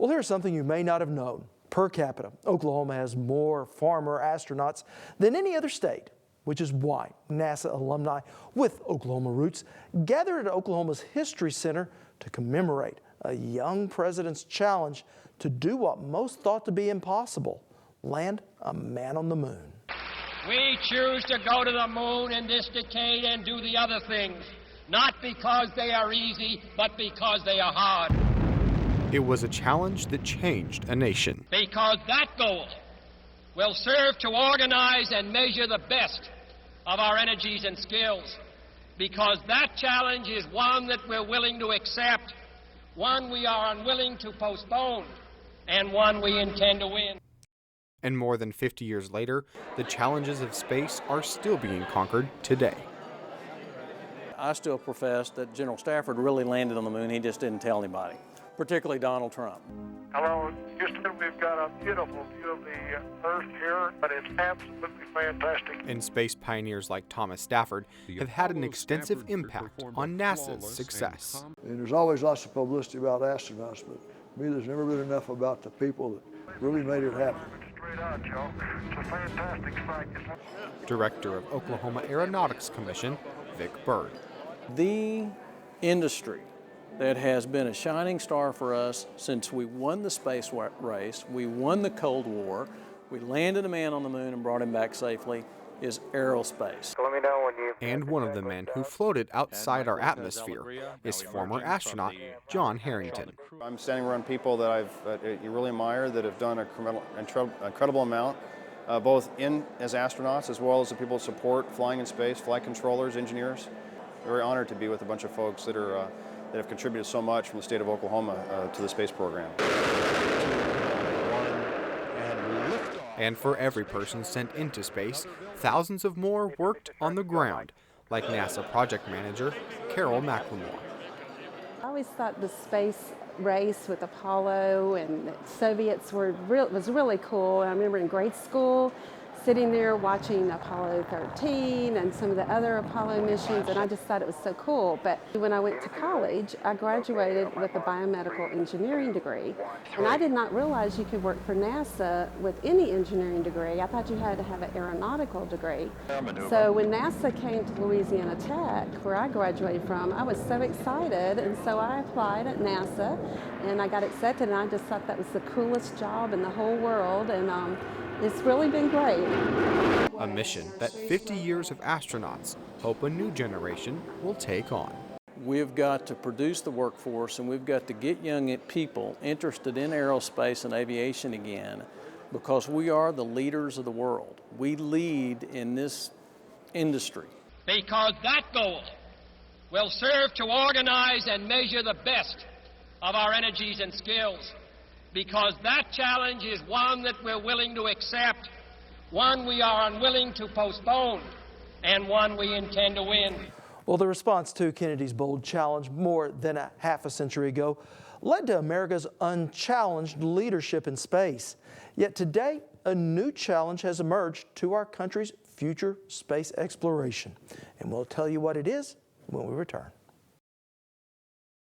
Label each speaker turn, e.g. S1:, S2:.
S1: Well, here's something you may not have known. Per capita, Oklahoma has more former astronauts than any other state, which is why NASA alumni with Oklahoma roots gathered at Oklahoma's History Center to commemorate a young president's challenge to do what most thought to be impossible: land a man on the moon.
S2: We choose to go to the moon in this decade and do the other things, not because they are easy, but because they are hard.
S3: It was a challenge that changed a nation.
S2: Because that goal will serve to organize and measure the best of our energies and skills. Because that challenge is one that we're willing to accept, one we are unwilling to postpone, and one we intend to win.
S3: And more than 50 years later, the challenges of space are still being conquered today.
S4: I still profess that General Stafford really landed on the moon. He just didn't tell anybody, particularly Donald Trump.
S5: Hello, Houston. We've got a beautiful view of the Earth here, but it's absolutely fantastic.
S3: And space pioneers like Thomas Stafford have had an extensive impact on NASA's success.
S6: And there's always lots of publicity about astronauts, but to me there's never been enough about the people that really made it happen.
S5: Straight out, Joe. It's a fantastic sight.
S3: Director of Oklahoma Aeronautics Commission, Vic Bird.
S4: The industry that has been a shining star for us since we won the space race, we won the Cold War, we landed a man on the moon and brought him back safely, is aerospace.
S5: Let me know when you...
S3: And one of the men who floated outside our atmosphere is former astronaut John Herrington.
S7: I'm standing around people that you really admire, that have done an incredible amount, both as astronauts as well as the people that support flying in space, flight controllers, engineers. Very honored to be with a bunch of folks that have contributed so much from the state of Oklahoma to the space program.
S3: And for every person sent into space, thousands of more worked on the ground, like NASA project manager Carol McLemore.
S8: I always thought the space race with Apollo and the Soviets was really cool. I remember in grade school sitting there watching Apollo 13 and some of the other Apollo missions, and I just thought it was so cool. But when I went to college, I graduated with a biomedical engineering degree, and I did not realize you could work for NASA with any engineering degree. I thought you had to have an aeronautical degree. So when NASA came to Louisiana Tech, where I graduated from, I was so excited, and so I applied at NASA, and I got accepted, and I just thought that was the coolest job in the whole world, and it's really been great.
S3: A mission that 50 years of astronauts hope a new generation will take on.
S4: We've got to produce the workforce, and we've got to get young people interested in aerospace and aviation again, because we are the leaders of the world. We lead in this industry.
S2: Because that goal will serve to organize and measure the best of our energies and skills. Because that challenge is one that we're willing to accept, one we are unwilling to postpone, and one we intend to win.
S1: Well, the response to Kennedy's bold challenge more than a half a century ago led to America's unchallenged leadership in space. Yet today, a new challenge has emerged to our country's future space exploration. And we'll tell you what it is when we return.